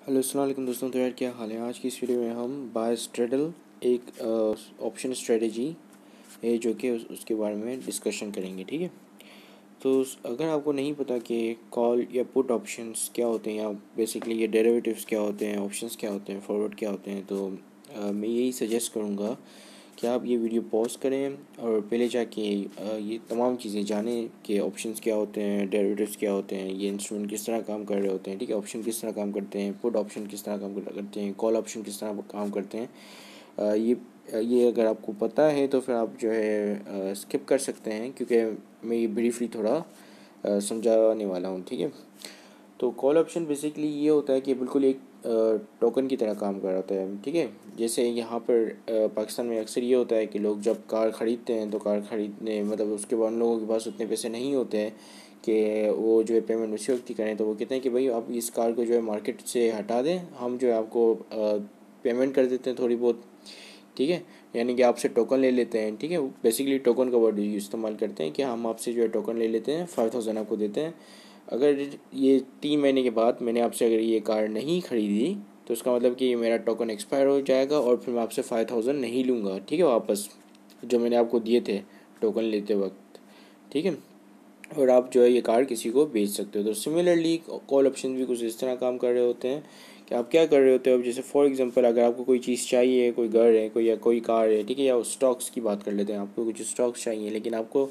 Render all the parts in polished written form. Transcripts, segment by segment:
Hello अस्सलाम वालेकुम दोस्तों। तो यार क्या हाल है। आज की इस वीडियो में हम बाय स्ट्रेडल एक ऑप्शन स्ट्रेटजी है जो कि उसके बारे में डिस्कशन करेंगे। ठीक है। तो अगर आपको नहीं पता कि कॉल या पुट ऑप्शंस क्या होते हैं या बेसिकली ये डेरिवेटिव्स क्या होते हैं, ऑप्शंस क्या होते हैं, फॉरवर्ड क्या होते हैं, तो मैं यही सजेस्ट करूँगा कि आप ये वीडियो पॉज करें और पहले जाके ये तमाम चीज़ें जानें कि ऑप्शंस क्या होते हैं, डेरिवेटिव्स क्या होते हैं, ये इंस्ट्रूमेंट किस तरह काम कर रहे होते हैं। ठीक है। ऑप्शन किस तरह काम करते हैं, पुट ऑप्शन किस तरह काम करते हैं, कॉल ऑप्शन किस तरह काम करते हैं। ये अगर आपको पता है तो फिर आप जो है स्किप कर सकते हैं, क्योंकि मैं ये ब्रीफली थोड़ा समझाने वाला हूँ। ठीक है। तो कॉल ऑप्शन बेसिकली ये होता है कि बिल्कुल एक टोकन की तरह काम कर रहा होता है। ठीक है। जैसे यहाँ पर पाकिस्तान में अक्सर ये होता है कि लोग जब कार ख़रीदते हैं तो कार ख़रीदने मतलब उसके बाद उन लोगों के पास उतने पैसे नहीं होते हैं कि वो जो है पेमेंट उसी वक्त ही करें, तो वो कहते हैं कि भाई आप इस कार को जो है मार्केट से हटा दें, हम जो है आपको पेमेंट कर देते हैं थोड़ी बहुत। ठीक है। यानी कि आपसे टोकन ले लेते हैं। ठीक है। बेसिकली टोकन का वर्ड इस्तेमाल करते हैं कि हम आपसे जो है टोकन ले लेते हैं, 5000 आपको देते हैं। अगर ये 3 महीने के बाद मैंने आपसे अगर ये कार नहीं ख़रीदी तो उसका मतलब कि मेरा टोकन एक्सपायर हो जाएगा और फिर मैं आपसे 5000 नहीं लूँगा। ठीक है, वापस जो मैंने आपको दिए थे टोकन लेते वक्त। ठीक है। और आप जो है ये कार किसी को बेच सकते हो। तो सिमिलरली कॉल ऑप्शन भी कुछ इस तरह काम कर रहे होते हैं कि आप क्या कर रहे होते हो। अब जैसे फॉर एग्जांपल अगर आपको कोई चीज़ चाहिए, कोई घर है, कोई या कोई कार है, ठीक है, या स्टॉक्स की बात कर लेते हैं, आपको कुछ स्टॉक्स चाहिए लेकिन आपको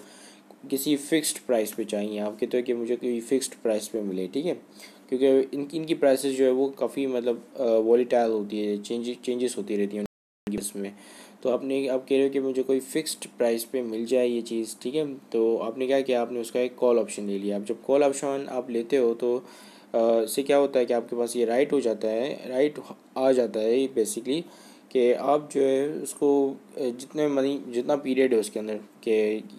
किसी फ़िक्स्ड प्राइस पे चाहिए। आप कहते हो कि मुझे कोई फ़िक्स्ड प्राइस पे मिले। ठीक है। क्योंकि इनकी प्राइसेस जो है वो काफ़ी मतलब वॉलीटाइल होती है, चेंजेस होती रहती हैं इसमें। तो आप कह रहे हो कि मुझे कोई फ़िक्स्ड प्राइस पे मिल जाए ये चीज़। ठीक है। तो आपने क्या किया, आपने उसका एक कॉल ऑप्शन ले लिया। अब जब कॉल ऑप्शन आप लेते हो तो इससे क्या होता है कि आपके पास ये राइट हो जाता है, राइट आ जाता है बेसिकली कि आप जो है उसको जितना पीरियड है उसके अंदर कि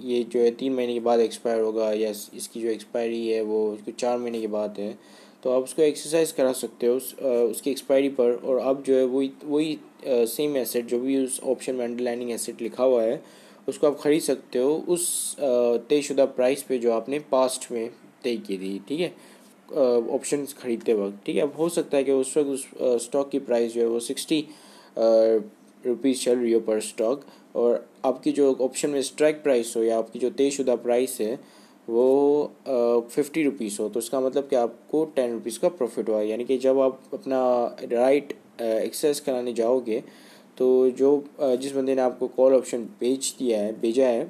ये जो है 3 महीने के बाद एक्सपायर होगा या इसकी जो एक्सपायरी है वो उसको 4 महीने के बाद है, तो आप उसको एक्सरसाइज करा सकते हो उसकी एक्सपायरी पर। और आप जो है वही सेम एसेट जो भी उस ऑप्शन में अंडरलाइनिंग एसेट लिखा हुआ है उसको आप ख़रीद सकते हो उस तयशुदा प्राइस पे जो आपने पास्ट में तय की थी। ठीक है, ऑप्शन ख़रीदते वक्त। ठीक है। अब हो सकता है कि उस वक्त उस स्टॉक की प्राइस जो है वो 60 रुपीज़ चल रही हो पर स्टॉक, और आपकी जो ऑप्शन में स्ट्राइक प्राइस हो या आपकी जो तयशुदा प्राइस है वो 50 रुपीज़ हो, तो इसका मतलब कि आपको 10 रुपीज़ का प्रॉफिट हुआ। यानी कि जब आप अपना राइट एक्सेस कराने जाओगे तो जो जिस बंदे ने आपको कॉल ऑप्शन भेजा है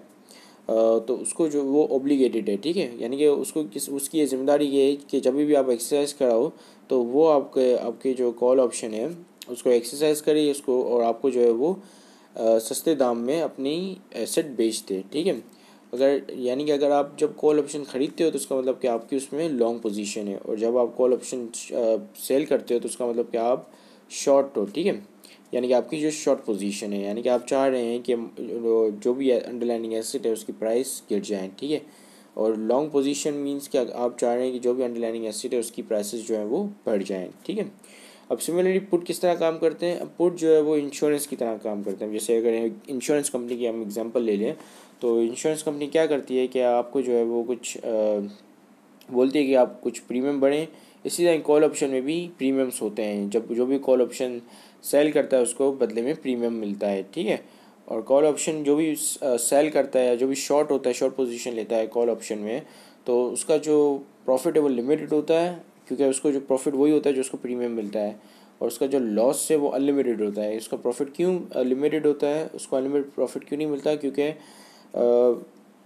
तो उसको जो वो ऑब्लिगेटेड है। ठीक है। यानी कि उसकी ये जिम्मेदारी ये है कि जब भी आप एक्सरसाइज कराओ तो वो आपके जो कॉल ऑप्शन है उसको एक्सरसाइज करे उसको, और आपको जो है वो सस्ते दाम में अपनी एसेट बेच दे। ठीक है। यानी कि अगर आप जब कॉल ऑप्शन ख़रीदते हो तो उसका मतलब कि आपकी उसमें लॉन्ग पोजीशन है, और जब आप कॉल ऑप्शन सेल करते हो तो उसका मतलब कि आप शॉर्ट हो। ठीक है। यानी कि आपकी जो शॉर्ट पोजीशन है, यानी कि आप चाह रहे हैं कि जो भी अंडरलाइनिंग एसेट है उसकी प्राइस गिर जाए। ठीक है। और लॉन्ग पोजीशन मींस कि आप चाह रहे हैं कि जो भी अंडरलाइनिंग एसेट है उसकी प्राइसेस जो है वो बढ़ जाएँ। ठीक है। अब सिमिलरली पुट किस तरह काम करते हैं। अब पुट जो है वो इंश्योरेंस की तरह काम करते हैं। जैसे अगर इंश्योरेंस कंपनी की हम एग्जांपल ले लें तो इंश्योरेंस कंपनी क्या करती है कि आपको जो है वो कुछ बोलती है कि आप कुछ प्रीमियम बढ़ें। इसी तरह कॉल ऑप्शन में भी प्रीमियम्स होते हैं, जब जो भी कॉल ऑप्शन सेल करता है उसको बदले में प्रीमियम मिलता है। ठीक है। और कॉल ऑप्शन जो भी सेल करता है या जो भी शॉर्ट होता है, शॉर्ट पोजीशन लेता है कॉल ऑप्शन में, तो उसका जो प्रॉफिट है वो लिमिटेड होता है, क्योंकि उसको जो प्रॉफिट वही होता है जो उसको प्रीमियम मिलता है। और उसका जो लॉस है वो अनलिमिटेड होता है। उसका प्रॉफिट क्यों लिमिटेड होता है, उसको अनलिमिटेड प्रॉफिट क्यों नहीं मिलता,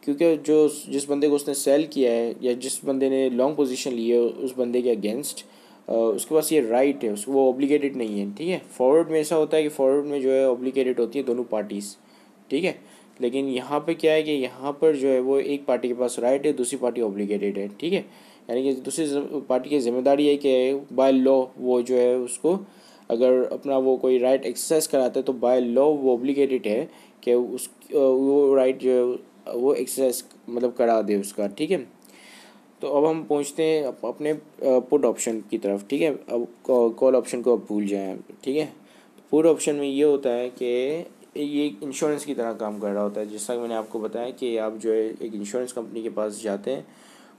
क्योंकि जो जिस बंदे को उसने सेल किया है या जिस बंदे ने लॉन्ग पोजीशन ली है उस बंदे के अगेंस्ट उसके पास ये राइट है, उसको वो ऑब्लिगेटेड नहीं है। ठीक है। फॉरवर्ड में ऐसा होता है कि फॉरवर्ड में जो है ऑब्लिगेटेड होती है दोनों पार्टीज़। ठीक है। लेकिन यहाँ पे क्या है कि यहाँ पर जो है वो एक पार्टी के पास राइट है, दूसरी पार्टी ऑब्लिगेटेड है। ठीक है। यानी कि दूसरी पार्टी की जिम्मेदारी है कि बाय लॉ वो जो है उसको अगर अपना वो कोई राइट एक्सरसाइज कराता है तो बाय लॉ वो ऑब्लिगेटेड है कि वो राइट जो है वो एक्सरसाइज मतलब करा दे उसका। ठीक है। तो अब हम पहुंचते हैं अपने पुट ऑप्शन की तरफ। ठीक है। अब कॉल ऑप्शन को अब भूल जाएं। ठीक है। पुट ऑप्शन में ये होता है कि ये इंश्योरेंस की तरह काम कर रहा होता है। जैसा कि मैंने आपको बताया कि आप जो है एक इंश्योरेंस कंपनी के पास जाते हैं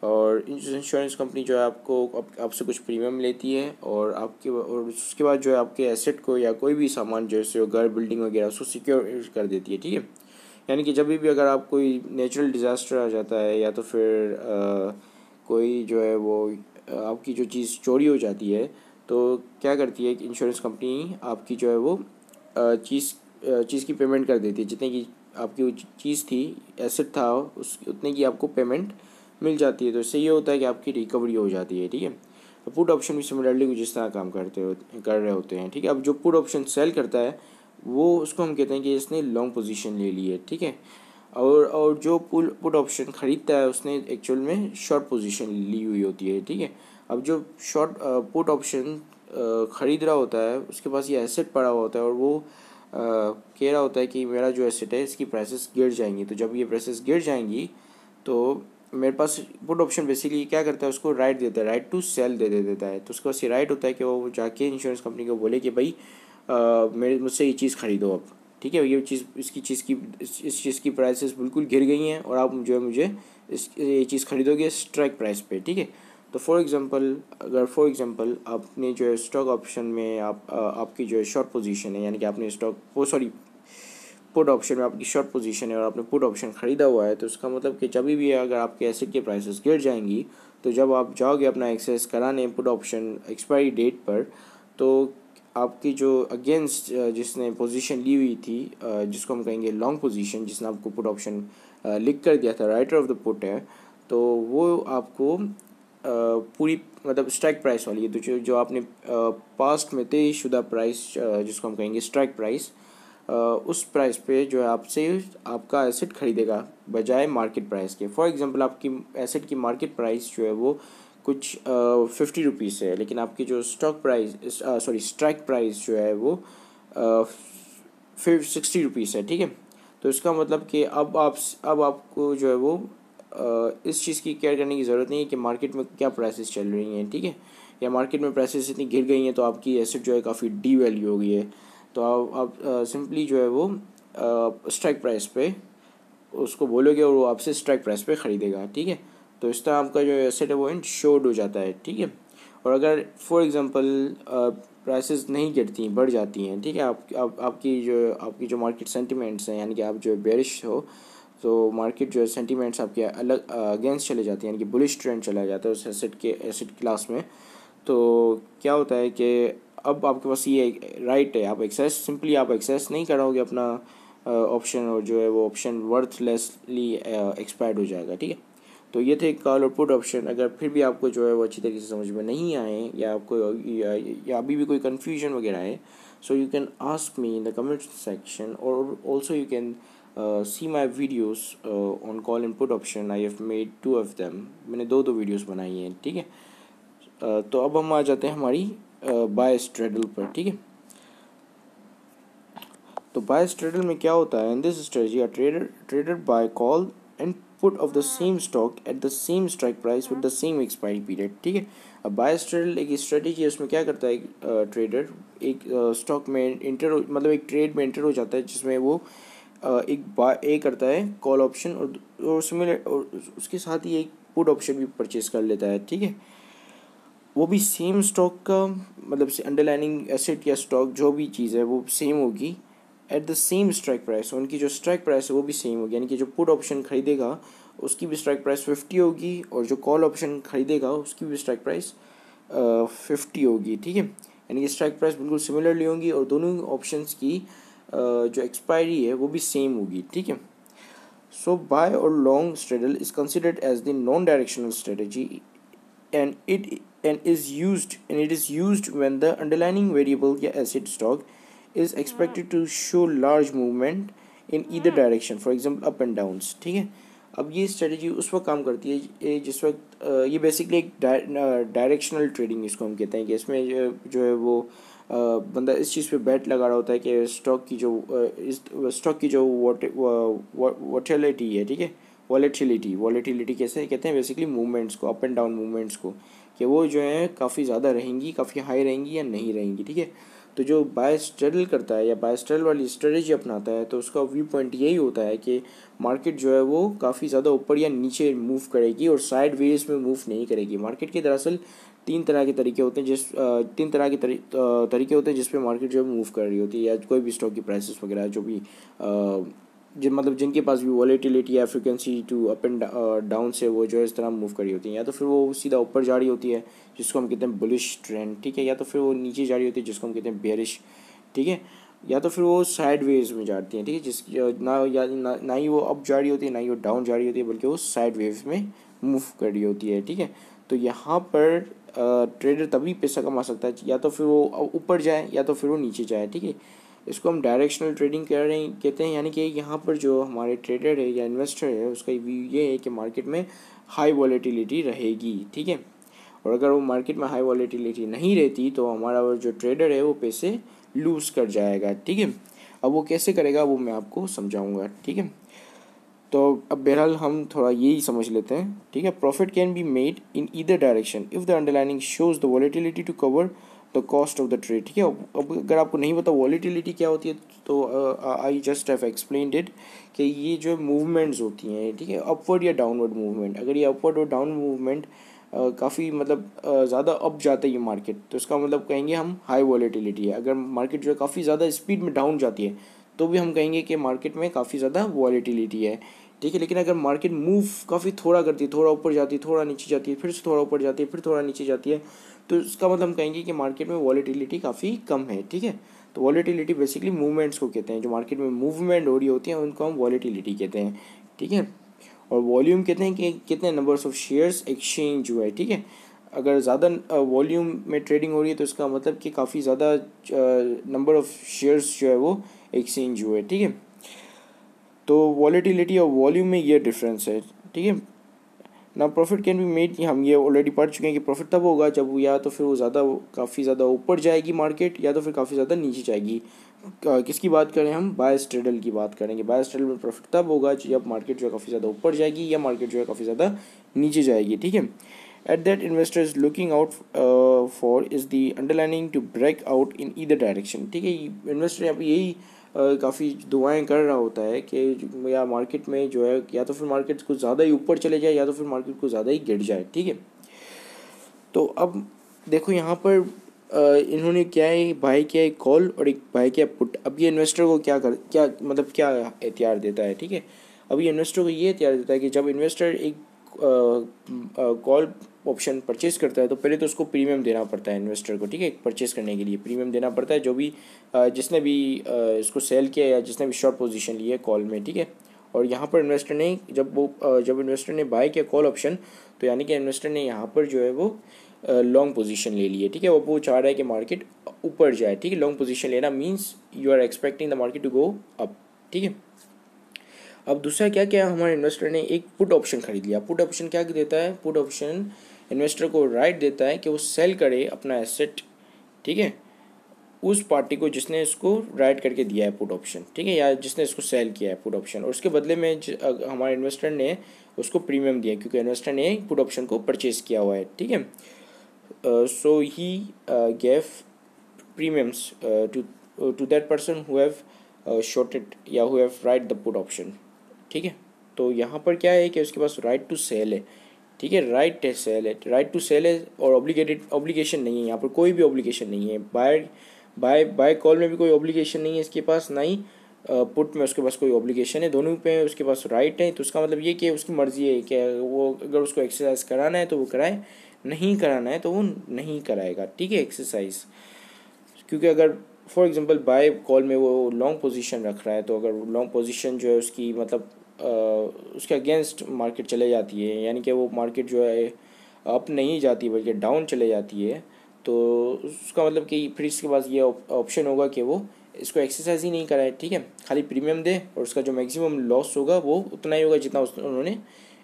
और इंश्योरेंस कंपनी जो है आपको आपसे कुछ प्रीमियम लेती है और उसके बाद जो है आपके एसेट को या कोई भी सामान जैसे घर बिल्डिंग वगैरह उसको सिक्योर कर देती है, ठीक है। यानी कि जब भी अगर आप कोई नेचुरल डिज़ास्टर आ जाता है या तो फिर कोई जो है वो आपकी जो चीज़ चोरी हो जाती है, तो क्या करती है कि इंश्योरेंस कंपनी आपकी जो है वो चीज़ की पेमेंट कर देती है। जितने की आपकी वो चीज़ थी, एसेट था, उस उतने की आपको पेमेंट मिल जाती है। तो इससे ये होता है कि आपकी रिकवरी हो जाती है, ठीक है। तो पुट ऑप्शन भी सिमिलरली कुछ इस तरह काम कर रहे होते हैं, ठीक है। अब जो पुट ऑप्शन सेल करता है वो उसको हम कहते हैं कि इसने लॉन्ग पोजीशन ले ली है, ठीक है। और जो पुट ऑप्शन ख़रीदता है उसने एक्चुअल में शॉर्ट पोजीशन ली हुई होती है, ठीक है। अब जो शॉर्ट पुट ऑप्शन ख़रीद रहा होता है उसके पास ये एसेट पड़ा हुआ होता है और वो कह रहा होता है कि मेरा जो एसेट है इसकी प्राइसेस गिर जाएंगी। तो जब ये प्राइसेस गिर जाएंगी तो मेरे पास पुट ऑप्शन बेसिकली क्या करता है, उसको राइट देता है, राइट टू सेल दे देता है। तो उसके पास ये राइट होता है कि वो जाके इंश्योरेंस कंपनी को बोले कि भाई मेरे मुझसे ये चीज़ ख़रीदो अब, ठीक है। ये चीज़ इस चीज़ की प्राइसेस बिल्कुल गिर गई हैं और आप जो है मुझे ये चीज़ ख़रीदोगे स्ट्राइक प्राइस पे, ठीक है। तो फॉर एग्ज़ाम्पल आपने जो है स्टॉक ऑप्शन में आपकी जो है शॉर्ट पोजीशन है, यानी कि आपने पुट ऑप्शन में आपकी शॉर्ट पोजीशन है और आपने पुट ऑप्शन ख़रीदा हुआ है, तो उसका मतलब कि जब भी अगर आपके एसेट के प्राइसेस गिर जाएंगी तो जब आप जाओगे अपना एक्सेस कराने पुट ऑप्शन एक्सपायरी डेट पर, तो आपकी जो अगेंस्ट जिसने पोजीशन ली हुई थी, जिसको हम कहेंगे लॉन्ग पोजीशन, जिसने आपको पुट ऑप्शन लिख कर दिया था, राइटर ऑफ द पुट है, तो वो आपको पूरी मतलब स्ट्राइक प्राइस वाली है। तो जो आपने पास्ट में तयशुदा प्राइस जिसको हम कहेंगे स्ट्राइक प्राइस, उस प्राइस पे जो है आपसे आपका एसेट ख़रीदेगा बजाय मार्केट प्राइस के। फॉर एग्जांपल आपकी एसेट की मार्केट प्राइस जो है वो कुछ 50 रुपीज़ है, लेकिन आपकी जो स्ट्राइक प्राइस जो है वो 60 रुपीज़ है, ठीक है। तो इसका मतलब कि अब आपको जो है वो इस चीज़ की केयर करने की ज़रूरत नहीं है कि मार्केट में क्या प्राइसेस चल रही हैं, ठीक है, या मार्केट में प्राइसेस इतनी गिर गई हैं तो आपकी एसेट जो है काफ़ी डी वैल्यू हो गई है। तो आप सिंपली जो है वो स्ट्राइक प्राइस पे उसको बोलोगे और वो आपसे स्ट्राइक प्राइस पे ख़रीदेगा, ठीक है। तो इस तरह आपका जो एसेट है वो इंश्योर्ड हो जाता है, ठीक है। और अगर फॉर एग्जांपल प्राइसेस नहीं गिरती, बढ़ जाती हैं, ठीक है, आपकी जो मार्केट सेंटिमेंट्स हैं, यानी कि आप जो बेरिश हो तो मार्केट जो है सेंटिमेंट्स आपके अलग अगेंस्ट चले जाते हैं, यानी कि बुलिश ट्रेंड चला जाता है उस एसेट क्लास में। तो क्या होता है कि अब आपके पास ये राइट है, आप एक्सेस नहीं करोगे अपना ऑप्शन, और जो है वो ऑप्शन वर्थलेसली एक्सपायर्ड हो जाएगा, ठीक है। तो ये थे कॉल और पुट ऑप्शन। अगर फिर भी आपको जो है वो अच्छी तरीके से समझ में नहीं आए या आपको या अभी भी कोई कन्फ्यूजन वगैरह है, so you can ask me in the comment section, और also you can see my videos on call and put option. I have made 2 of them, मैंने दो वीडियोज़ बनाई हैं, ठीक है। तो अब हम आ जाते हैं हमारी बाय स्ट्रेडल पर, ठीक है। तो बाय स्ट्रेडल में क्या होता है, in this strategy a trader buy call and put of the same stock at the same strike price with the same expiry period, ठीक है। अब बाय स्ट्रेडल एक स्ट्रेटजी है, उसमें क्या करता है ट्रेडर एक स्टॉक में मतलब एक ट्रेड में एंटर हो जाता है जिसमें वो एक करता है कॉल ऑप्शन और उसके साथ ही एक पुट ऑप्शन भी परचेज कर लेता है, ठीक है। वो भी सेम स्टॉक का मतलब से अंडरलाइनिंग एसेट या स्टॉक जो भी चीज़ है वो सेम होगी eight the same strike price. उनकी जो स्ट्राइक प्राइस है वो भी सेम होगी, यानी कि जो पुट ऑप्शन ख़रीदेगा उसकी भी स्ट्राइक प्राइस 50 होगी और जो कॉल ऑप्शन ख़रीदेगा उसकी भी स्ट्राइक प्राइस 50 होगी, ठीक है। यानी कि स्ट्राइक प्राइस बिल्कुल सिमिलरली होंगी और दोनों ऑप्शंस की जो एक्सपायरी है वो भी सेम होगी, ठीक है। सो बाय और long straddle is considered as the non directional strategy and it is used when the underlying variable या asset stock is expected to show large movement in either direction, for example up and downs, ठीक है। अब ये strategy उस वक्त काम करती है जिस वक्त ये बेसिकली एक डायरेक्शनल ट्रेडिंग इसको हम कहते हैं कि इसमें जो है वो बंदा इस चीज़ पे बैट लगा रहा होता है कि स्टॉक की जो वॉटिलिटी है, ठीक है, वॉलेटिलिटी कैसे कहते हैं बेसिकली मूवमेंट्स को, अप एंड डाउन मूवमेंट्स को, कि वो जो है काफ़ी ज़्यादा रहेंगी, काफ़ी हाई रहेंगी या नहीं रहेंगी, ठीक है। तो जो बाय स्ट्रेडल करता है या बाय स्ट्रेडल वाली स्ट्रेटजी अपनाता है तो उसका व्यू पॉइंट यही होता है कि मार्केट जो है वो काफ़ी ज़्यादा ऊपर या नीचे मूव करेगी और साइड वेज में मूव नहीं करेगी। मार्केट के दरअसल तीन तरह के तरीके होते हैं तीन तरह के तरीके होते हैं जिस पे मार्केट जो है मूव कर रही होती है, या कोई भी स्टॉक की प्राइसेस वगैरह जो भी मतलब जिनके पास भी वॉलेटिलिटी या frequency to up and down से वो जो है इस तरह मूव कर रही होती है। या तो फिर वो सीधा ऊपर जा रही होती है जिसको हम कहते हैं बुलिश ट्रेंड, ठीक है, या तो फिर वो नीचे जा रही होती है जिसको हम कहते हैं बेयरिश, ठीक है, या तो फिर वो साइड वेज में जाती हैं, ठीक है, ना ही वो अप जा रही होती है ना ही वो डाउन जा रही होती है, बल्कि वो साइड वेव में मूव कर रही होती है, ठीक है। तो यहाँ पर ट्रेडर तभी पैसा कमा सकता है या तो फिर वो ऊपर जाए या तो फिर वो नीचे जाए, ठीक है। इसको हम डायरेक्शनल ट्रेडिंग कहते हैं, यानी कि यहाँ पर जो हमारे ट्रेडर है या इन्वेस्टर है उसका व्यू ये है कि मार्केट में हाई वॉलेटिलिटी रहेगी, ठीक है। और अगर वो मार्केट में हाई वॉलेटिलिटी नहीं रहती तो हमारा जो ट्रेडर है वो पैसे लूज़ कर जाएगा, ठीक है। अब वो कैसे करेगा वो मैं आपको समझाऊंगा, ठीक है। तो अब बहरहाल हम थोड़ा यही समझ लेते हैं, ठीक है। Profit can be made in either direction if the underlining shows the volatility to cover the cost of the trade, ठीक है। अब अगर आपको नहीं पता वॉलेटिलिटी क्या होती है तो I just have explained it कि ये जो मूवमेंट्स होती हैं, ठीक है, अपवर्ड या डाउनवर्ड मूवमेंट। अगर ये अपवर्ड और डाउन मूवमेंट काफ़ी मतलब ज़्यादा अप जाता है ये मार्केट तो इसका मतलब कहेंगे हम हाई वॉलेटिलिटी है। अगर मार्केट जो है काफ़ी ज़्यादा स्पीड में डाउन जाती है तो भी हम कहेंगे कि मार्केट में काफ़ी ज़्यादा वॉलेटिलिटी है, ठीक है। लेकिन अगर मार्केट मूव काफ़ी थोड़ा करती है, थोड़ा ऊपर जाती है, थोड़ा नीचे जाती है, फिर से थोड़ा ऊपर जाती है, फिर थोड़ा नीचे जाती है, तो इसका मतलब हम कहेंगे कि मार्केट में वॉलेटिलिटी काफ़ी कम है, ठीक है। तो वॉलेटिलिटी बेसिकली मूवमेंट्स को कहते हैं, जो मार्केट में मूवमेंट हो रही होती है उनको हम वॉलेटिलिटी कहते हैं, ठीक है। और वॉल्यूम कहते हैं कि कितने नंबर्स ऑफ शेयर्स एक्सचेंज हुआ है, ठीक है। अगर ज़्यादा वॉल्यूम में ट्रेडिंग हो रही है तो इसका मतलब कि काफ़ी ज़्यादा नंबर ऑफ शेयर्स जो है वो एक्सचेंज हुए, ठीक है। तो वॉलेटिलिटी और वॉल्यूम में ये डिफरेंस है, ठीक है ना। प्रॉफिट कैन बी मेड, हम ये ऑलरेडी पढ़ चुके हैं कि प्रॉफिट तब होगा जब या तो फिर वो काफ़ी ज़्यादा ऊपर जाएगी मार्केट या तो फिर काफ़ी ज़्यादा नीचे जाएगी। किसकी बात करें हम, बाय स्ट्रेडल की बात करेंगे। बाय स्ट्रेडल में प्रॉफिट तब होगा जब मार्केट जो है काफ़ी ज़्यादा ऊपर जाएगी या मार्केट जो है काफ़ी ज़्यादा नीचे जाएगी, ठीक है। At that investor is looking out for is the underlining to break out in either direction, ठीक है। इन्वेस्टर यहाँ पे यही काफ़ी दुआएं कर रहा होता है कि या मार्केट में जो है या तो फिर मार्केट कुछ ज़्यादा ही ऊपर चले जाए या तो फिर मार्केट कुछ ज़्यादा ही गिर जाए, ठीक है। तो अब देखो यहाँ पर इन्होंने क्या है, बाय किया एक कॉल और एक बाय किया पुट। अब ये इन्वेस्टर को क्या मतलब क्या एहतियार देता है, ठीक है। अब ये इन्वेस्टर को ये एहतियार देता है कि जब इन्वेस्टर एक कॉल ऑप्शन परचेज करता है तो पहले तो उसको प्रीमियम देना पड़ता है इन्वेस्टर को, ठीक है। परचेज करने के लिए प्रीमियम देना पड़ता है जो भी जिसने भी इसको सेल किया या जिसने भी शॉर्ट पोजीशन ली है कॉल में, ठीक है। और यहाँ पर इन्वेस्टर ने जब इन्वेस्टर ने बाय किया कॉल ऑप्शन तो यानी कि इन्वेस्टर ने यहाँ पर जो है वो लॉन्ग पोजीशन ले ली है, ठीक है। वो चाह रहा है कि मार्केट ऊपर जाए, ठीक है। लॉन्ग पोजीशन लेना means you are expecting the market to go up, ठीक है। अब दूसरा क्या क्या हमारे इन्वेस्टर ने एक पुट ऑप्शन खरीद लिया। पुट ऑप्शन क्या देता है, पुट ऑप्शन इन्वेस्टर को राइट देता है कि वो सेल करे अपना एसेट, ठीक है, उस पार्टी को जिसने इसको राइट करके दिया है पुट ऑप्शन, ठीक है, या जिसने इसको सेल किया है पुट ऑप्शन, और उसके बदले में हमारे इन्वेस्टर ने उसको प्रीमियम दिया क्योंकि इन्वेस्टर ने पुट ऑप्शन को परचेज किया हुआ है, ठीक है। So he gave premiums to that person who have shorted या who have write the put option, ठीक है। तो यहाँ पर क्या है कि उसके पास राइट टू सेल है, ठीक है, राइट टू सेल है और ऑब्लिगेशन नहीं है। यहाँ पर कोई भी ऑब्लिगेशन नहीं है। बाय कॉल में भी कोई ऑब्लिगेशन नहीं है इसके पास, ना ही पुट में उसके पास कोई ऑब्लिगेशन है। दोनों पे उसके पास राइट है। तो उसका मतलब ये कि उसकी मर्ज़ी है कि वो अगर उसको एक्सरसाइज कराना है तो वो कराए, नहीं कराना है तो वो नहीं कराएगा, ठीक है, एक्सरसाइज। क्योंकि अगर फॉर एग्जांपल बाय कॉल में वो लॉन्ग पोजीशन रख रहा है तो अगर लॉन्ग पोजीशन जो है उसकी मतलब उसके अगेंस्ट मार्केट चले जाती है, यानी कि वो मार्केट जो है अप नहीं जाती बल्कि डाउन चले जाती है, तो उसका मतलब कि फिर इसके पास ये ऑप्शन होगा कि वो इसको एक्सरसाइज ही नहीं कराए, ठीक है, खाली प्रीमियम दे और उसका जो मैक्सिमम लॉस होगा वो उतना ही होगा जितना उन्होंने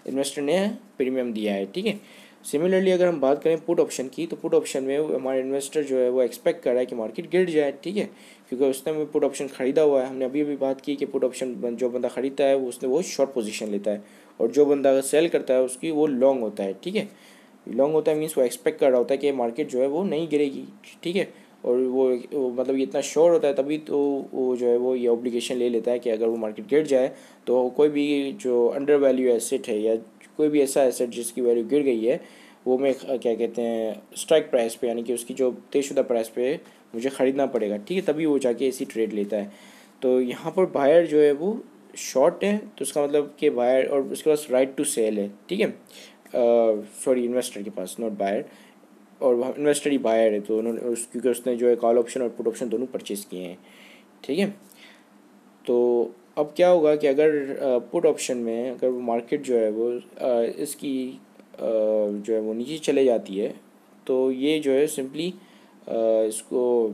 इन्वेस्टर ने प्रीमियम दिया है, ठीक है। सिमिलरली अगर हम बात करें पुट ऑप्शन की तो पुट ऑप्शन में हमारा इन्वेस्टर जो है वो एक्सपेक्ट कर रहा है कि मार्केट गिर जाए, ठीक है, क्योंकि उसने में पुट ऑप्शन ख़रीदा हुआ है। हमने अभी बात की कि पुट ऑप्शन जो बंदा ख़रीदता है वो शॉर्ट पोजीशन लेता है और जो बंदा सेल करता है उसकी वो लॉन्ग होता है, ठीक है। लॉन्ग होता है मीन्स वो एक्सपेक्ट कर रहा होता है कि मार्केट जो है वो नहीं गिरेगी, ठीक है, और वो मतलब ये इतना श्योर होता है तभी तो वो जो है वो ये ऑब्लिगेशन ले लेता है कि अगर वो मार्केट गिर जाए तो कोई भी जो अंडर वैल्यू एसेट है या कोई भी ऐसा एसेट जिसकी वैल्यू गिर गई है वो मैं क्या कहते हैं स्ट्राइक प्राइस पे, यानी कि उसकी जो तयशुदा प्राइस पे मुझे ख़रीदना पड़ेगा, ठीक है, तभी वो जाके ऐसी ट्रेड लेता है। तो यहाँ पर बायर जो है वो शॉर्ट है, तो उसका मतलब कि बायर और उसके पास राइट टू सेल है, ठीक है, सॉरी इन्वेस्टर के पास, नॉट बायर, और इन्वेस्टर ही बायर है, तो उन्होंने क्योंकि उसने जो है कॉल ऑप्शन और पुट ऑप्शन दोनों परचेज़ किए हैं, ठीक है। तो अब क्या होगा कि अगर पुट ऑप्शन में अगर वो मार्केट जो है वो इसकी जो है वो नीचे चले जाती है तो ये जो है सिंपली इसको,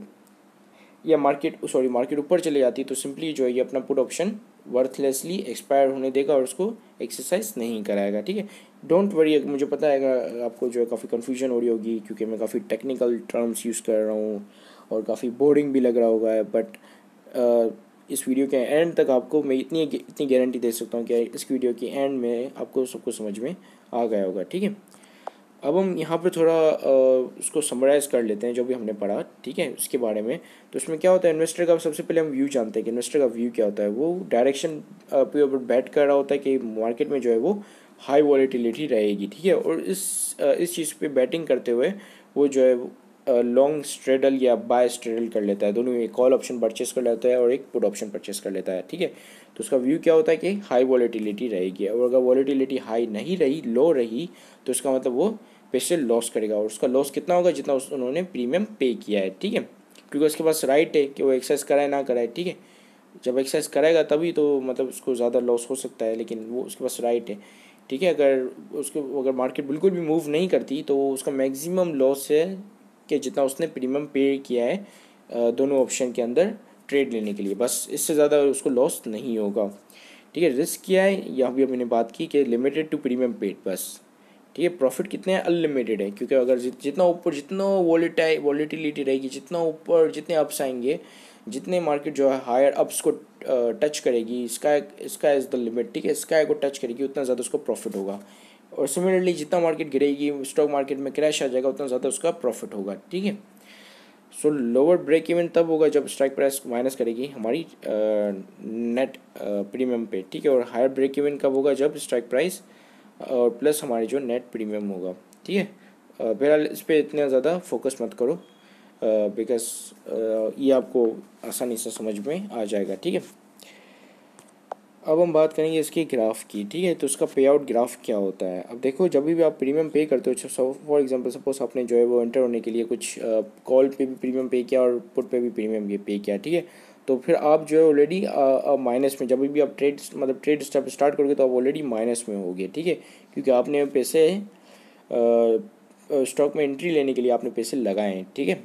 या मार्केट ऊपर चले जाती है तो सिंपली जो है ये अपना पुट ऑप्शन वर्थलेसली एक्सपायर होने देगा और उसको एक्सरसाइज नहीं कराएगा, ठीक है। डोंट वरी, मुझे पता है आपको जो है काफ़ी कन्फ्यूजन हो रही होगी क्योंकि मैं काफ़ी टेक्निकल टर्म्स यूज़ कर रहा हूँ और काफ़ी बोरिंग भी लग रहा होगा, बट इस वीडियो के एंड तक आपको मैं इतनी गारंटी दे सकता हूँ कि इस वीडियो के एंड में आपको सब कुछ समझ में आ गया होगा, ठीक है। अब हम यहाँ पे थोड़ा उसको समराइज़ कर लेते हैं जो भी हमने पढ़ा, ठीक है, उसके बारे में। तो उसमें क्या होता है, इन्वेस्टर का सबसे पहले हम व्यू जानते हैं कि इन्वेस्टर का व्यू क्या होता है। वो डायरेक्शन पे ऊपर बैट कर रहा होता है कि मार्केट में जो है वो हाई वॉलेटिलिटी रहेगी, ठीक है, और इस चीज़ पे बैटिंग करते हुए वो जो है लॉन्ग स्ट्रेडल या बाय स्ट्रेडल कर लेता है, दोनों एक कॉल ऑप्शन परचेस कर लेता है और एक पुट ऑप्शन परचेस कर लेता है, ठीक है। तो उसका व्यू क्या होता है कि हाई वॉलेटिलिटी रहेगी, और अगर वॉलेटिलिटी हाई नहीं रही, लो रही, तो इसका मतलब वो पैसे लॉस करेगा, और उसका लॉस कितना होगा, जितना उन्होंने प्रीमियम पे किया है, ठीक है, क्योंकि उसके पास राइट है कि वो एक्सरसाइज कराए ना कराए, ठीक है। जब एक्सरसाइज कराएगा तभी तो मतलब उसको ज़्यादा लॉस हो सकता है, लेकिन वो उसके पास राइट है, ठीक है। अगर मार्केट बिल्कुल भी मूव नहीं करती तो उसका मैक्सिमम लॉस है कि जितना उसने प्रीमियम पे किया है दोनों ऑप्शन के अंदर ट्रेड लेने के लिए, बस इससे ज़्यादा उसको लॉस नहीं होगा, ठीक है। रिस्क क्या है, यहाँ भी मैंने बात की कि लिमिटेड टू प्रीमियम पेड, बस, ठीक है। प्रॉफिट कितने हैं, अनलिमिटेड है, क्योंकि अगर जितना ऊपर जितना वॉलेटिलिटी रहेगी, जितना ऊपर जितने अप्स आएंगे, जितने मार्केट जो है हायर अप्स को टच करेगी, स्काई इज़ द लिमिट, ठीक है, स्काई को टच करेगी उतना ज़्यादा उसको प्रॉफिट होगा। और सिमिलरली जितना मार्केट गिरेगी, स्टॉक मार्केट में क्रैश आ जाएगा, उतना ज़्यादा उसका प्रॉफिट होगा, ठीक है। सो लोअर ब्रेक इवन तब होगा जब स्ट्राइक प्राइस माइनस करेगी हमारी नेट प्रीमियम पे, ठीक है, और हायर ब्रेक इवन कब होगा, जब स्ट्राइक प्राइस और प्लस हमारी जो नेट प्रीमियम होगा, ठीक है। बहरहाल इस पर इतना ज़्यादा फोकस मत करो बिकॉज ये आपको आसानी से समझ में आ जाएगा, ठीक है। अब हम बात करेंगे इसके ग्राफ की, ठीक है। तो उसका पे आउट ग्राफ क्या होता है। अब देखो, जब भी आप प्रीमियम पे करते हो, फॉर एग्जांपल सपोज आपने जो है वो एंटर होने के लिए कुछ कॉल पे भी प्रीमियम पे किया और पुट पे भी प्रीमियम पे किया, ठीक है, तो फिर आप जो है ऑलरेडी माइनस में, जब भी आप ट्रेड स्टार्ट करोगे तो आप ऑलरेडी माइनस में होगे, ठीक है, क्योंकि आपने पैसे स्टॉक में एंट्री लेने के लिए आपने पैसे लगाए हैं, ठीक है,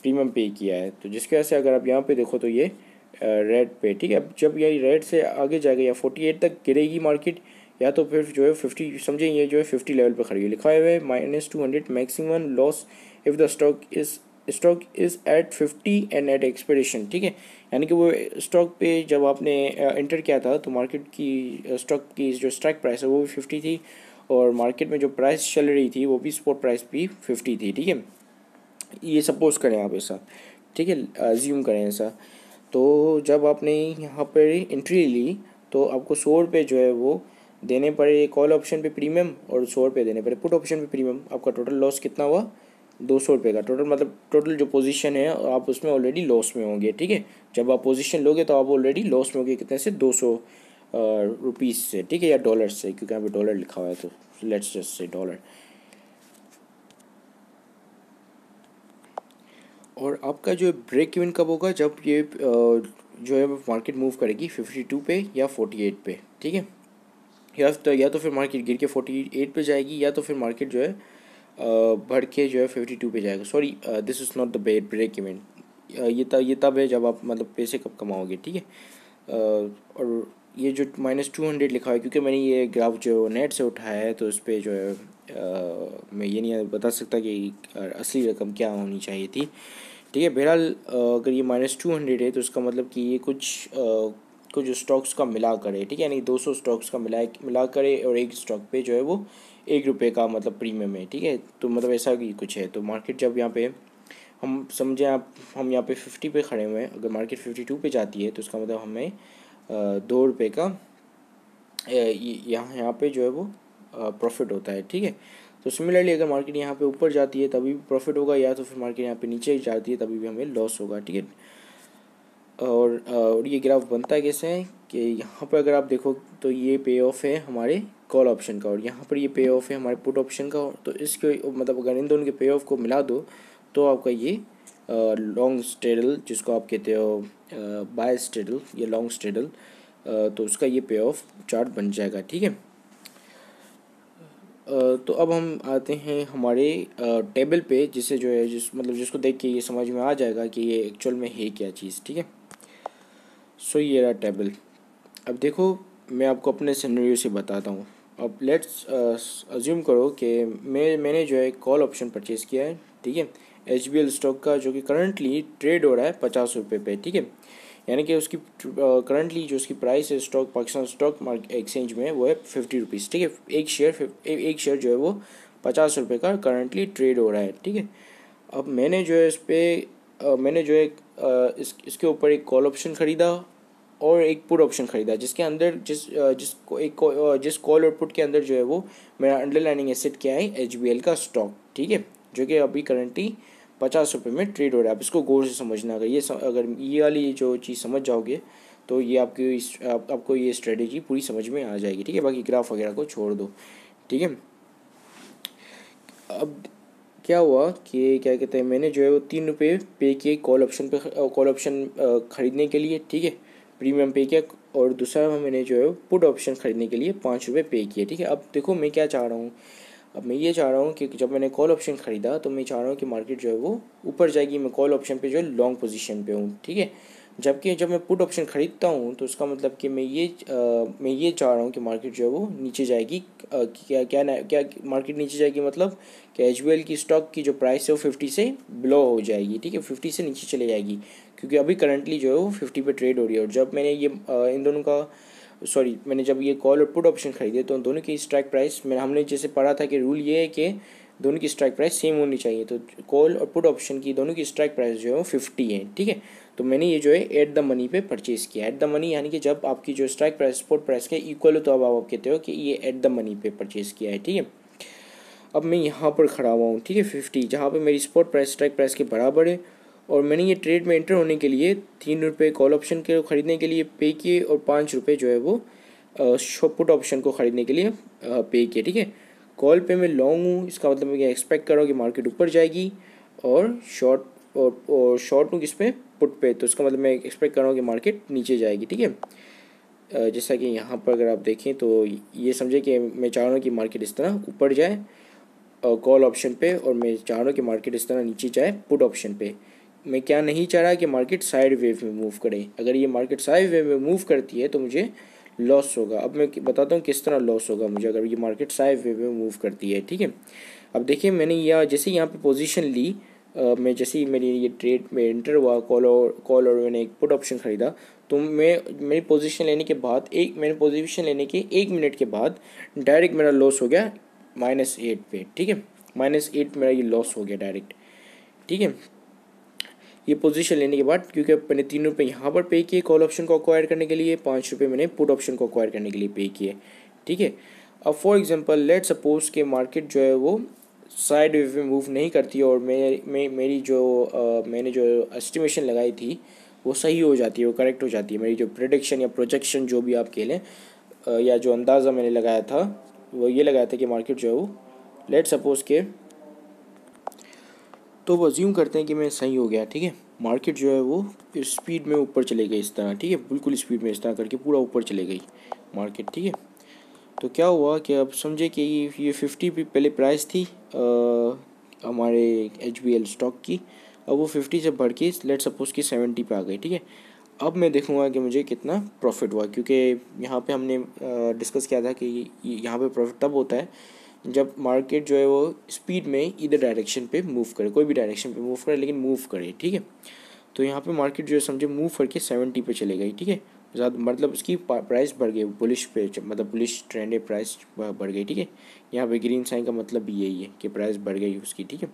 प्रीमियम पे किया है। तो जिसकी वजह से अगर आप यहाँ पे देखो तो ये रेड पे, ठीक है, अब जब यही रेड से आगे जाएगा या 48 तक गिरेगी मार्केट, या तो फिर जो है 50, समझें ये जो है 50 लेवल पे खड़ी है, लिखा हुआ है -200 maximum loss if the stock is at 50 and at expiration, ठीक है, यानी कि वो स्टॉक पे जब आपने एंटर किया था तो मार्केट की स्टॉक की जो स्ट्राइक प्राइस है वो भी 50 थी, और मार्केट में जो प्राइस चल रही थी वो भी स्पॉट प्राइस भी 50 थी, ठीक है। ये सपोज करें आप ऐसा, ठीक है, अज्यूम करें ऐसा। तो जब आपने यहाँ पर एंट्री ली तो आपको 100 रुपये जो है वो देने पड़े कॉल ऑप्शन पे प्रीमियम, और 100 रुपये देने पड़े पुट ऑप्शन पे प्रीमियम। आपका टोटल लॉस कितना हुआ, 200 रुपये का टोटल, मतलब टोटल जो पोजीशन है आप उसमें ऑलरेडी लॉस में होंगे, ठीक है। जब आप पोजीशन लोगे तो आप ऑलरेडी लॉस में होंगे, कितने से, 200 रुपीज़ से, ठीक है, या डॉलर से, क्योंकि यहाँ पे डॉलर लिखा हुआ है तो लेट्स जस्ट से डॉलर। और आपका जो ब्रेक इवन कब होगा, जब ये जो है मार्केट मूव करेगी 52 पे या 48 पे, ठीक है, या तो फिर मार्केट गिर के 48 पे जाएगी, या तो फिर मार्केट जो है बढ़ के जो है 52 पे जाएगा। Sorry, this is not the break even, ये तब है जब आप मतलब पैसे कब कमाओगे, ठीक है। और ये जो -200 लिखा है, क्योंकि मैंने ये ग्राफ जो नेट से उठाया है तो इस पर जो है मैं ये नहीं बता सकता कि असली रकम क्या होनी चाहिए थी, ठीक है। बहरहाल अगर ये -200 है तो इसका मतलब कि ये कुछ स्टॉक्स का मिला करे, ठीक है, यानी 200 स्टॉक्स का मिला करे और एक स्टॉक पे जो है वो 1 रुपये का मतलब प्रीमियम है, ठीक है। तो मतलब ऐसा भी कुछ है। तो मार्केट जब यहाँ पे हम समझें, आप हम यहाँ पे 50 पे खड़े हुए हैं, अगर मार्केट 52 पे जाती है तो उसका मतलब हमें 2 रुपये का यहाँ पे जो है वो प्रॉफिट होता है, ठीक है। तो सिमिलरली अगर मार्केट यहाँ पे ऊपर जाती है तभी भी प्रॉफिट होगा, या तो फिर मार्केट यहाँ पे नीचे जाती है तभी भी हमें लॉस होगा, ठीक है। और ये ग्राफ बनता है कैसे है कि यहाँ पर अगर आप देखो तो ये पे ऑफ है हमारे कॉल ऑप्शन का, और यहाँ पर ये पे ऑफ है हमारे पुट ऑप्शन का। तो इसके मतलब अगर इन दोनों के पे ऑफ को मिला दो तो आपका ये लॉन्ग स्ट्रेडल, जिसको आप कहते हो बाय स्ट्रेडल या लॉन्ग स्ट्रेडल, तो उसका ये पे ऑफ चार्ट बन जाएगा, ठीक है। तो अब हम आते हैं हमारे टेबल पे, जिसे जो है जिसको देख के ये समझ में आ जाएगा कि ये एक्चुअल में है क्या चीज़, ठीक है। सो ये रहा टेबल। अब देखो मैं आपको अपने सिनेरियो से बताता हूँ। अब लेट्स अज्यूम करो कि मैंने जो है कॉल ऑप्शन परचेज़ किया है, ठीक है, HBL स्टॉक का, जो कि करंटली ट्रेड हो रहा है 50 रुपये पे, ठीक है। यानी कि उसकी करंटली जो उसकी प्राइस है stock Pakistan stock market exchange में वो है 50 रुपीज़, ठीक है। एक शेयर जो है वो 50 रुपये का करंटली ट्रेड हो रहा है, ठीक है। अब मैंने जो है इस पर मैंने जो है इसके ऊपर एक कॉल ऑप्शन ख़रीदा और एक पुट ऑप्शन ख़रीदा, जिसके अंदर जिस कॉल और पुट के अंदर जो है वो मेरा अंडरलाइनिंग एसेट क्या है, HBL का स्टॉक, ठीक है, जो कि अभी करंटली 50 रुपये में ट्रेड हो रहा है। आप इसको गौर से समझना, अगर ये वाली जो चीज़ समझ जाओगे तो ये आपको ये स्ट्रेटेजी पूरी समझ में आ जाएगी, ठीक है। बाकी ग्राफ वगैरह को छोड़ दो, ठीक है। अब क्या हुआ कि क्या कहते हैं, मैंने जो है वो 3 रुपये पे किए कॉल ऑप्शन ख़रीदने के लिए, ठीक है, प्रीमियम पे किया। और दूसरा मैंने जो है पुट ऑप्शन ख़रीदने के लिए 5 रुपये पे किए, ठीक है। अब देखो मैं क्या चाह रहा हूँ, अब मैं ये चाह रहा हूँ कि जब मैंने कॉल ऑप्शन ख़रीदा तो मैं चाह रहा हूँ कि मार्केट जो है वो ऊपर जाएगी, मैं कॉल ऑप्शन पे जो है लॉन्ग पोजीशन पे हूँ, ठीक है। जबकि जब मैं पुट ऑप्शन ख़रीदता हूँ तो उसका मतलब कि मैं ये चाह रहा हूँ कि मार्केट जो है वो नीचे जाएगी। क्या मार्केट नीचे जाएगी, मतलब कि HBL की स्टॉक की जो प्राइस है वो 50 से बिलो हो जाएगी, ठीक है, 50 से नीचे चले जाएगी, क्योंकि अभी करंटली जो है वो 50 पे ट्रेड हो रही है। और जब मैंने मैंने जब ये कॉल और पुट ऑप्शन खरीदे तो दोनों की स्ट्राइक प्राइस हमने जैसे पढ़ा था कि रूल ये है कि दोनों की स्ट्राइक प्राइस सेम होनी चाहिए। तो कॉल और पुट ऑप्शन की दोनों की स्ट्राइक प्राइस जो है वो 50 है, ठीक है। तो मैंने ये जो है एट द मनी पे परचेज़ किया। एट द मनी यानी कि जब आपकी जो स्ट्राइक प्राइस स्पॉट प्राइस के इक्वल हो तो अब आप कहते हो कि ये एट द मनी पे परचेज़ किया है, ठीक है। अब मैं यहाँ पर खड़ा हुआ हूँ, ठीक है, 50, जहाँ पे मेरी स्पॉट प्राइस स्ट्राइक प्राइस के बराबर है। और मैंने ये ट्रेड में एंटर होने के लिए 3 रुपये कॉल ऑप्शन के ख़रीदने के लिए पे किए और 5 रुपये जो है वो पुट ऑप्शन को ख़रीदने के लिए पे किए, ठीक है। कॉल पे मैं लॉन्ग हूँ, इसका मतलब मैं एक्सपेक्ट कर रहा हूँ कि मार्केट ऊपर जाएगी, और शॉर्ट हूँ किस पे, पुट पे, तो इसका मतलब मैं एक्सपेक्ट कर रहा हूँ कि मार्केट नीचे जाएगी, ठीक है। जैसा कि यहाँ पर अगर आप देखें तो ये समझे कि मैं चाह रहा हूँ कि मार्केट इस तरह ऊपर जाए कॉल ऑप्शन पे, और मैं चाह रहा हूँ कि मार्केट इस तरह नीचे जाए पुट ऑप्शन पे। मैं क्या नहीं चाह रहा कि मार्केट साइड वेव में मूव करे। अगर ये मार्केट साइड वेव में मूव करती है तो मुझे लॉस होगा। अब मैं बताता हूँ किस तरह लॉस होगा मुझे अगर ये मार्केट साइड वेव में मूव करती है, ठीक है। अब देखिए मैंने जैसे यहाँ पे पोजीशन ली, मैं जैसे ही मेरी ये ट्रेड में एंटर हुआ कॉल और मैंने एक पुट ऑप्शन ख़रीदा, तो मेरी पोजीशन लेने के बाद मैंने पोजीशन लेने के 1 मिनट के बाद डायरेक्ट मेरा लॉस हो गया -8 पे, ठीक है। -8 मेरा ये लॉस हो गया डायरेक्ट, ठीक है। ये पोजीशन लेने के बाद, क्योंकि मैंने 3 रुपये यहाँ पर पे किए कॉल ऑप्शन को अक्वायर करने के लिए, 5 रुपये मैंने पुट ऑप्शन को अक्वायर करने के लिए पे किए, ठीक है। अब फॉर एग्जांपल लेट सपोज के मार्केट जो है वो साइड वेव में मूव नहीं करती और मैंने जो एस्टिमेशन लगाई थी वो सही हो जाती है, वो करेक्ट हो जाती है। मेरी जो प्रेडिक्शन या प्रोजेक्शन जो भी आप कह लें, या जो अंदाज़ा मैंने लगाया था वो ये लगाया था कि मार्केट जो है वो लेट सपोज के, तो वो अज्यूम करते हैं कि मैं सही हो गया, ठीक है। मार्केट जो है वो स्पीड में ऊपर चले गई इस तरह, ठीक है, बिल्कुल स्पीड में इस तरह करके पूरा ऊपर चले गई मार्केट, ठीक है। तो क्या हुआ कि अब समझे कि ये 50 पे पहले प्राइस थी हमारे HBL स्टॉक की, अब वो 50 से बढ़ के लेट सपोज कि 70 पे आ गई, ठीक है। अब मैं देखूँगा कि मुझे कितना प्रॉफिट हुआ, क्योंकि यहाँ पे हमने डिस्कस किया था कि यहाँ पे प्रॉफिट तब होता है जब मार्केट जो है वो स्पीड में इधर डायरेक्शन पे मूव करे, कोई भी डायरेक्शन पे मूव करे लेकिन मूव करे, ठीक है। तो यहाँ पे मार्केट जो है समझे मूव करके 70 पे चले गई, ठीक है। ज़्यादा, मतलब उसकी प्राइस बढ़ गई, बुलिश पे, मतलब बुलिश ट्रेंड है, प्राइस बढ़ गई, ठीक है। यहाँ पे ग्रीन साइन का मतलब भी यही है कि प्राइस बढ़ गई उसकी, ठीक है।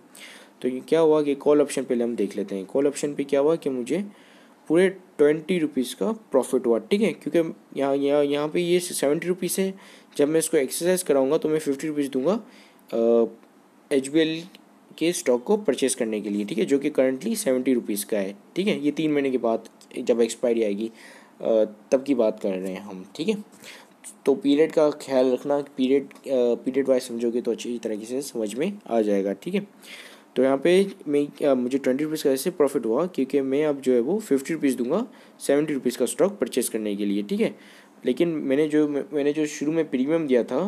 तो ये क्या हुआ कि कॉल ऑप्शन पहले हम देख लेते हैं। कॉल ऑप्शन पे क्या हुआ कि मुझे पूरे 20 रुपीज़ का प्रॉफिट हुआ, ठीक है, क्योंकि यहाँ पे ये 70 रुपीज़ है। जब मैं इसको एक्सरसाइज कराऊंगा तो मैं 50 रुपीज़ दूंगा HBL के स्टॉक को परचेस करने के लिए, ठीक है, जो कि करंटली 70 रुपीज़ का है, ठीक है। ये 3 महीने के बाद जब एक्सपायरी आएगी तब की बात कर रहे हैं हम, ठीक है। तो पीरियड का ख्याल रखना, पीरियड वाइज समझोगे तो अच्छी तरीके से समझ में आ जाएगा, ठीक है। तो यहाँ पे मुझे 20 रुपीज़ का ऐसे प्रॉफिट हुआ क्योंकि मैं अब जो है वो 50 रुपीज़ दूंगा 70 रुपीज़ का स्टॉक परचेस करने के लिए, ठीक है। लेकिन मैंने जो शुरू में प्रीमियम दिया था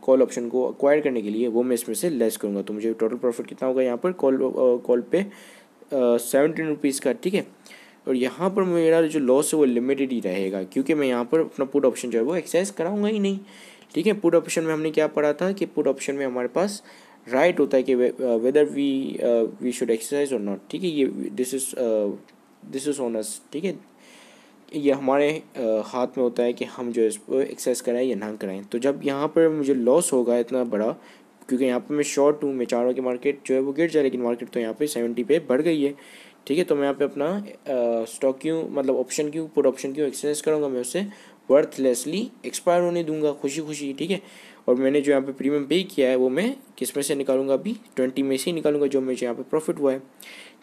कॉल ऑप्शन को अक्वायर करने के लिए, वो मैं इसमें से लेस करूँगा। तो मुझे टोटल प्रॉफिट कितना होगा यहाँ पर कॉल पे 17 रुपीज़ का, ठीक है। और यहाँ पर मेरा जो लॉस है वो लिमिटेड ही रहेगा क्योंकि मैं यहाँ पर अपना पुट ऑप्शन जो है वो एक्सरसाइज कराऊंगा ही नहीं, ठीक है। पुट ऑप्शन में हमने क्या पढ़ा था कि पुट ऑप्शन में हमारे पास राइट होता है कि वेदर वी शुड एक्सरसाइज और नॉट, ठीक है। ये दिस इज ऑन अस, ठीक है। ये हमारे हाथ में होता है कि हम जो है इसको एक्सरसाइज कराएं या ना कराएं। तो जब यहाँ पर मुझे लॉस होगा इतना बड़ा, क्योंकि यहाँ पर मैं शॉर्ट हूँ, मैं चाह रहा हूँ कि मार्केट जो है वो गिर जाए, लेकिन मार्केट तो यहाँ पे 70 पे बढ़ गई है, ठीक है। तो मैं यहाँ पे अपना स्टॉक क्यों, मतलब ऑप्शन क्यों, पुट ऑप्शन क्यों एक्सरसाइज करूँगा, मैं उससे वर्थलेसली एक्सपायर होने दूंगा खुशी खुशी, ठीक है। और मैंने जो यहाँ पे प्रीमियम पे किया है वो मैं किस में से निकालूंगा, अभी 20 में से ही निकालूंगा जो मुझे यहाँ पे प्रॉफिट हुआ है,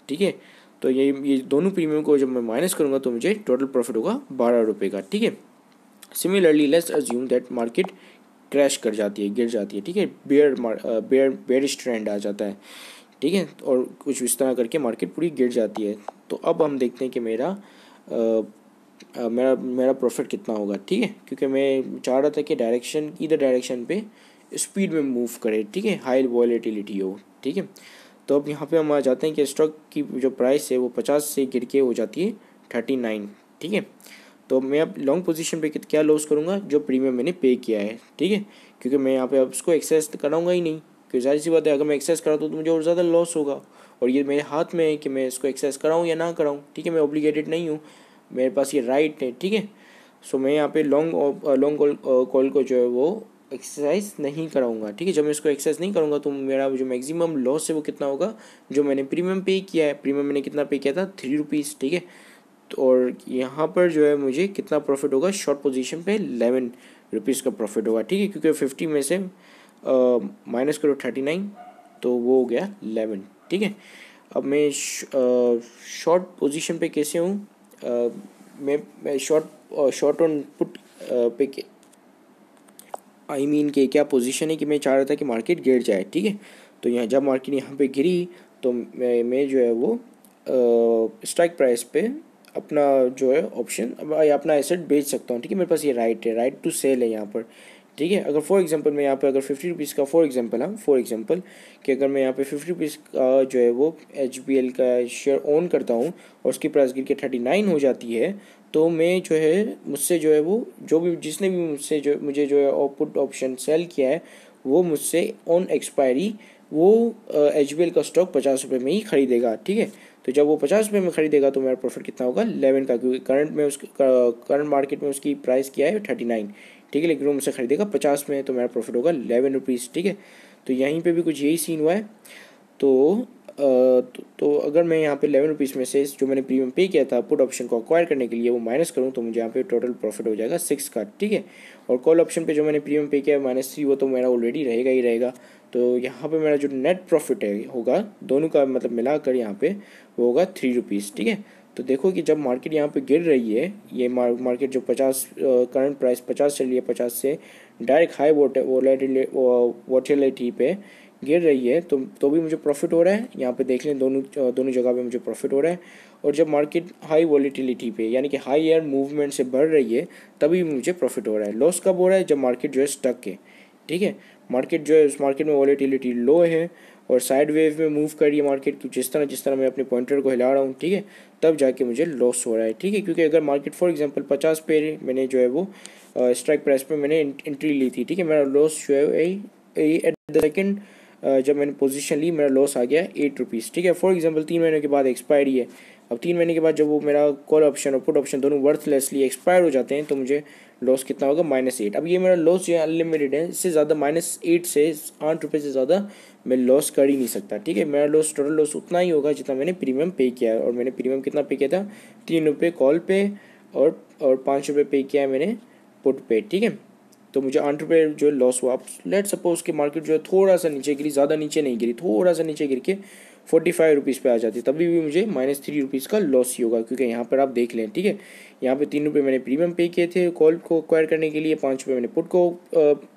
ठीक है। तो ये दोनों प्रीमियम को जब मैं माइनस करूँगा तो मुझे टोटल प्रॉफिट होगा 12 रुपये का, ठीक है। Similarly let's assume that market crash कर जाती है, गिर जाती है, ठीक है, बेयरिश ट्रेंड आ जाता है, ठीक है, और कुछ इस तरह करके मार्केट पूरी गिर जाती है। तो अब हम देखते हैं कि मेरा प्रॉफिट कितना होगा, ठीक है, क्योंकि मैं चाह रहा था कि इधर डायरेक्शन पे स्पीड में मूव करे, ठीक है, हाई वॉलेटिलिटी हो, ठीक है। तो अब यहाँ पे हम आ जाते हैं कि स्टॉक की जो प्राइस है वो 50 से गिर के हो जाती है 39, ठीक है। तो मैं अब लॉन्ग पोजीशन पे क्या लॉस करूँगा, जो प्रीमियम मैंने पे किया है, ठीक है, क्योंकि मैं यहाँ पे अब उसको एक्सेस कराऊंगा ही नहीं, क्योंकि जाहिर सी बात है अगर मैं एक्सेस कराता हूँ तो मुझे और ज़्यादा लॉस होगा, और ये मेरे हाथ में है कि मैं इसको एक्सेस कराऊँ या ना कराऊँ, ठीक है। मैं ऑब्लिगेटेड नहीं हूँ, मेरे पास ये राइट है, ठीक है। सो मैं यहाँ पे लॉन्ग कॉल को जो है वो एक्सरसाइज नहीं कराऊंगा, ठीक है। जब मैं इसको एक्सरसाइज नहीं करूँगा तो मेरा जो मैक्सिमम लॉस है वो कितना होगा, जो मैंने प्रीमियम पे किया है, प्रीमियम मैंने कितना पे किया था 3 रुपीज़, ठीक है। तो और यहाँ पर जो है मुझे कितना प्रॉफिट होगा, शॉर्ट पोजीशन पे 11 रुपीज़ का प्रॉफिट होगा, ठीक है, क्योंकि 50 में से माइनस करो 39 तो वो हो गया 11, ठीक है। अब मैं शॉर्ट पोजीशन पे कैसे हूँ, मैं शॉर्ट ऑन पुट पे कि क्या पोजीशन है कि मैं चाह रहा था कि मार्केट गिर जाए, ठीक है। तो यहाँ जब मार्केट यहाँ पे गिरी तो मैं जो है वो स्ट्राइक प्राइस पे अपना जो है ऑप्शन या अपना एसेट बेच सकता हूँ, ठीक है। मेरे पास ये राइट टू सेल है यहाँ पर, ठीक है। अगर फॉर एग्जांपल मैं यहाँ पे अगर 50 रुपीज़ का फॉर एग्जांपल कि अगर मैं यहाँ पे 50 रुपीज़ का जो है वो HBL का शेयर ओन करता हूँ और उसकी प्राइस गिर के 39 हो जाती है, तो मैं जो है मुझसे जो है वो जो भी जिसने भी मुझे जो है पुट ऑप्शन सेल किया है वो मुझसे ऑन एक्सपायरी वो HBL का स्टॉक 50 रुपये में ही खरीदेगा, ठीक है। तो जब वो 50 रुपये में खरीदेगा तो मेरा प्रॉफिट कितना होगा 11 का, क्योंकि करंट मार्केट में उसकी प्राइस क्या है 39, ठीक है, लेकिन वो मुझसे खरीदेगा 50 में, तो मेरा प्रॉफिट होगा 11 रुपीज़, ठीक है। तो यहीं पे भी कुछ यही सीन हुआ है। तो अगर मैं यहाँ पे 11 रुपीज़ में से जो मैंने प्रीमियम पे किया था पुट ऑप्शन को अक्वायर करने के लिए वो माइनस करूँ तो मुझे यहाँ पे टोटल प्रॉफिट हो जाएगा 6 का, ठीक है। और कॉल ऑप्शन पे जो मैंने प्रीमियम पे किया है -3, वो तो मेरा ऑलरेडी रहेगा ही रहेगा। तो यहाँ पे मेरा जो नेट प्रॉफिट है होगा दोनों का मतलब मिलाकर यहाँ पे वो होगा 3 रुपीज़, ठीक है। तो देखो कि जब मार्केट यहाँ पे गिर रही है, ये मार्केट जो 50 करंट प्राइस 50 चल रही है, 50 से डायरेक्ट हाई वोलेटिलिटी पे गिर रही है, तो भी मुझे प्रॉफिट हो रहा है। यहाँ पे देख लें दोनों जगह पे मुझे प्रॉफिट हो रहा है। और जब मार्केट हाई वॉलेटिलिटी पे यानी कि हाई एयर मूवमेंट से बढ़ रही है तभी मुझे प्रॉफिट हो रहा है। लॉस कब हो रहा है, जब मार्केट जो है स्टक है, ठीक है। मार्केट जो है उस मार्केट में वॉलेटिलिटी लो है और साइड वेव में मूव कर रही है मार्केट, तो जिस तरह मैं अपने पॉइंटर को हिला रहा हूँ, ठीक है, तब जाके मुझे लॉस हो रहा है, ठीक है। क्योंकि अगर मार्केट फॉर एग्जांपल 50 पे मैंने जो है वो स्ट्राइक प्राइस पे मैंने एंट्री ली थी, ठीक है, मेरा लॉस जो है एट द सेकेंड जब मैंने पोजीशन ली मेरा लॉस आ गया 8 रुपीज़, ठीक है। फॉर एग्जांपल 3 महीने के बाद एक्सपायरी है, अब 3 महीने के बाद जब वो मेरा कॉल ऑप्शन और पुट ऑप्शन दोनों वर्थलेसली एक्सपायर हो जाते हैं तो मुझे लॉस कितना होगा -8। अब ये मेरा लॉस जो है अनलिमिटेड है, इससे ज़्यादा -8 से 8 रुपये से ज़्यादा मैं लॉस कर ही नहीं सकता, ठीक है। मेरा लॉस टोटल लॉस उतना ही होगा जितना मैंने प्रीमियम पे किया है, और मैंने प्रीमियम कितना पे किया था, 3 रुपये कॉल पे और 5 रुपये पे किया है मैंने पुट पे, ठीक है। तो मुझे 8 रुपये जो लॉस हुआ। लेट सपोज कि मार्केट जो है थोड़ा सा नीचे गिरी, ज़्यादा नीचे नहीं गिरी, थोड़ा सा नीचे गिर के 45 रुपीज़ पे आ जाती, तभी भी मुझे -3 रुपीज़ का लॉस ही होगा, क्योंकि यहाँ पर आप देख लें, ठीक है। यहाँ पे 3 रुपये मैंने प्रीमियम पे किए थे कॉल को एक्वायर करने के लिए, 5 रुपये मैंने पुट को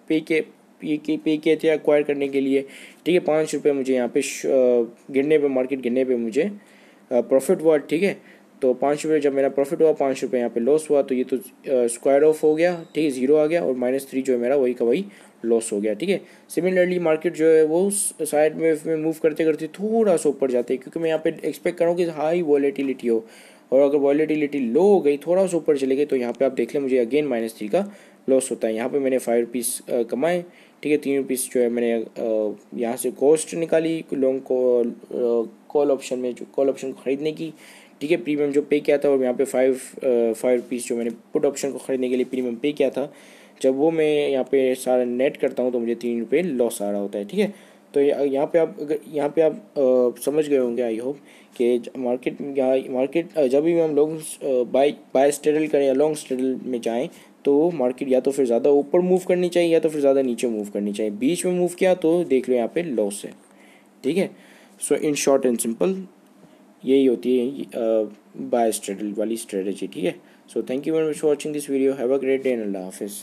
पे किए थे एक्वायर करने के लिए, ठीक है। 5 रुपये मुझे यहाँ पे गिरने पे, मार्केट गिरने पे मुझे प्रॉफिट हुआ, ठीक है। तो 5 रुपये जब मेरा प्रॉफिट हुआ, 5 रुपये यहाँ पे लॉस हुआ, तो ये तो स्क्वायर ऑफ हो गया, ठीक है, 0 आ गया, और -3 जो है मेरा वही का वही लॉस हो गया, ठीक है। सिमिलरली मार्केट जो है वो साइड में मूव करते करते थोड़ा सा ऊपर जाते हैं, क्योंकि मैं यहाँ पे एक्सपेक्ट कर रहा हूँ कि हाई वॉलेटिलिटी हो, और अगर वॉलेटिलिटी लो हो गई, थोड़ा सा ऊपर चले गए, तो यहाँ पे आप देख लें मुझे अगेन -3 का लॉस होता है। यहाँ पे मैंने 5 रुपीज़ कमाए, ठीक है। 3 रुपीज़ जो है मैंने यहाँ से कॉस्ट निकाली लॉन्ग कॉल ऑप्शन में, जो कॉल ऑप्शन को ख़रीदने की, ठीक है, प्रीमियम जो पे किया था, और यहाँ पे 5 रुपीज़ जो मैंने पुट ऑप्शन को ख़रीदने के लिए प्रीमियम पे किया था, जब वो मैं यहाँ पे सारा नेट करता हूँ तो मुझे 3 रुपये लॉस आ रहा होता है, ठीक है। तो यहाँ पे आप अगर यहाँ पे आप समझ गए होंगे, आई होप, कि मार्केट जब भी हम लॉन्ग बाय स्ट्रेडल करें या लॉन्ग स्ट्रेडल में जाएँ, तो मार्केट या तो फिर ज़्यादा ऊपर मूव करनी चाहिए या तो फिर ज़्यादा नीचे मूव करनी चाहिए। बीच में मूव किया तो देख लो यहाँ पे लॉस है, ठीक है। So in short and simple यही होती है बाय स्ट्रेडल वाली स्ट्रेटजी, ठीक है। So thank you very much for watching this video. Have a great day and Allah हाफिज़।